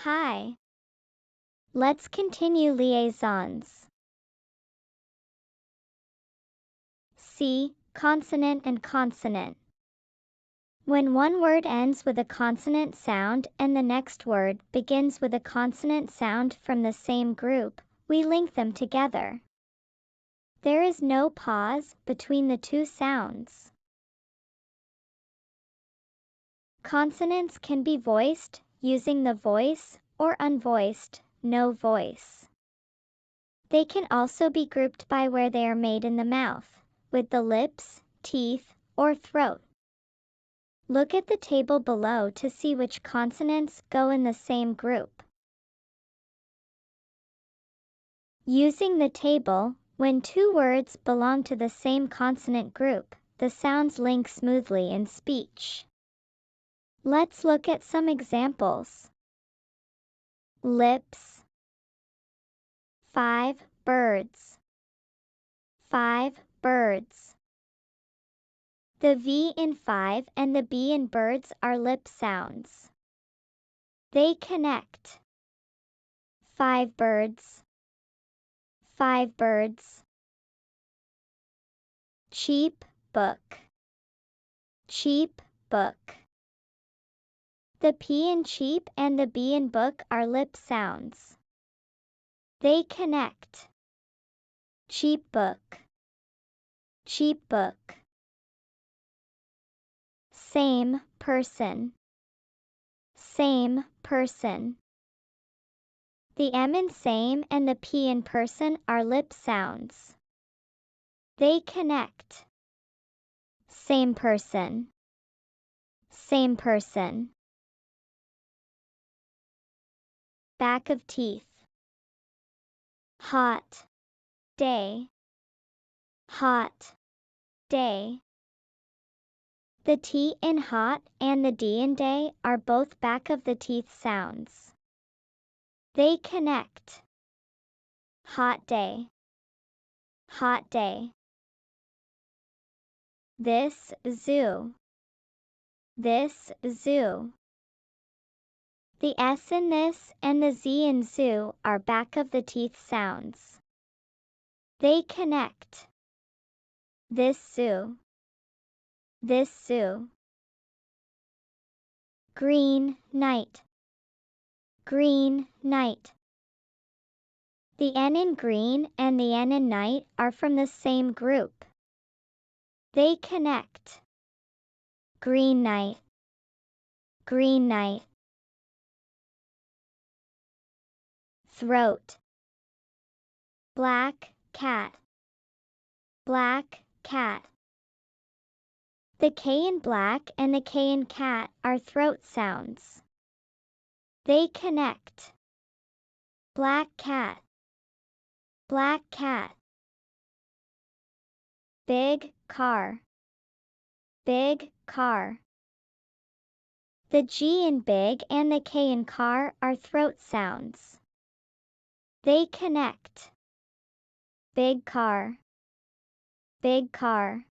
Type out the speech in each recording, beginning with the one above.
Hi. Let's continue liaisons. C. Consonant and consonant. When one word ends with a consonant sound and the next word begins with a consonant sound from the same group, we link them together. There is no pause between the two sounds. Consonants can be voiced using the voice or unvoiced, no voice. They can also be grouped by where they are made in the mouth, with the lips, teeth, or throat. Look at the table below to see which consonants go in the same group. Using the table, when two words belong to the same consonant group, the sounds link smoothly in speech. Let's look at some examples. Lips. 5 birds. 5 birds. The V in 5 and the B in birds are lip sounds. They connect. 5 birds. 5 birds. Cheap book. Cheap book. The P in cheap and the B in book are lip sounds. They connect. Cheap book. Cheap book. Same person. Same person. The M in same and the P in person are lip sounds. They connect. Same person. Same person. Back of teeth. Hot day. Hot day. The T in hot and the D in day are both back of the teeth sounds. They connect. Hot day. Hot day. This zoo. This zoo. The S in this and the Z in zoo are back of the teeth sounds. They connect. This zoo. This zoo. Green night. Green night. The N in green and the N in night are from the same group. They connect. Green night. Green night. Throat. Black cat. Black cat. The K in black and the K in cat are throat sounds. They connect. Black cat. Black cat. Big car. Big car. The G in big and the K in car are throat sounds. They connect. Big car. Big car.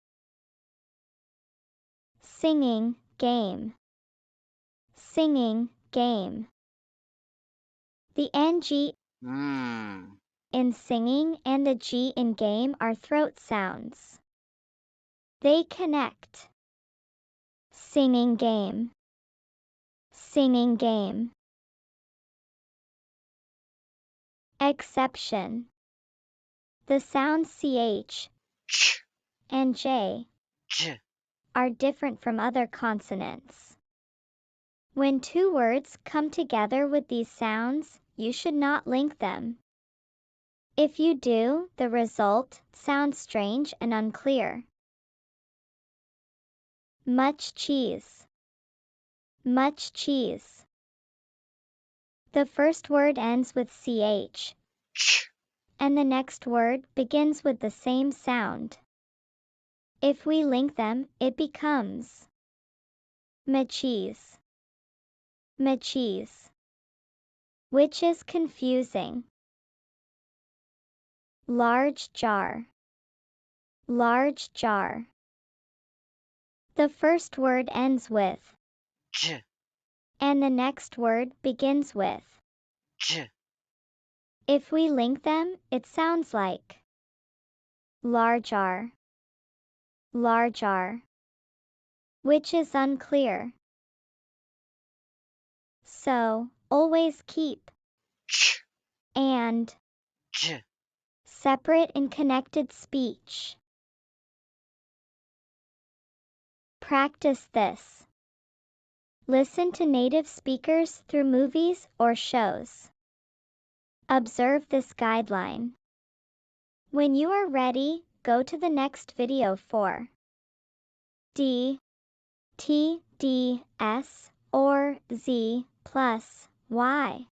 Singing game. Singing game. The NG in singing and the G in game are throat sounds. They connect. Singing game. Singing game. Exception. The sounds CH and J are different from other consonants. When two words come together with these sounds, you should not link them. If you do, the result sounds strange and unclear. Much cheese. Much cheese. The first word ends with CH, and the next word begins with the same sound. If we link them, it becomes macheese. Macheese. Which is confusing. Large jar. Large jar. The first word ends with and the next word begins with j, If we link them, it sounds like large R, which is unclear. So, always keep ch, and j. separate in connected speech. Practice this. Listen to native speakers through movies or shows. Observe this guideline. When you are ready, go to the next video for D, T, D, S, or Z plus Y.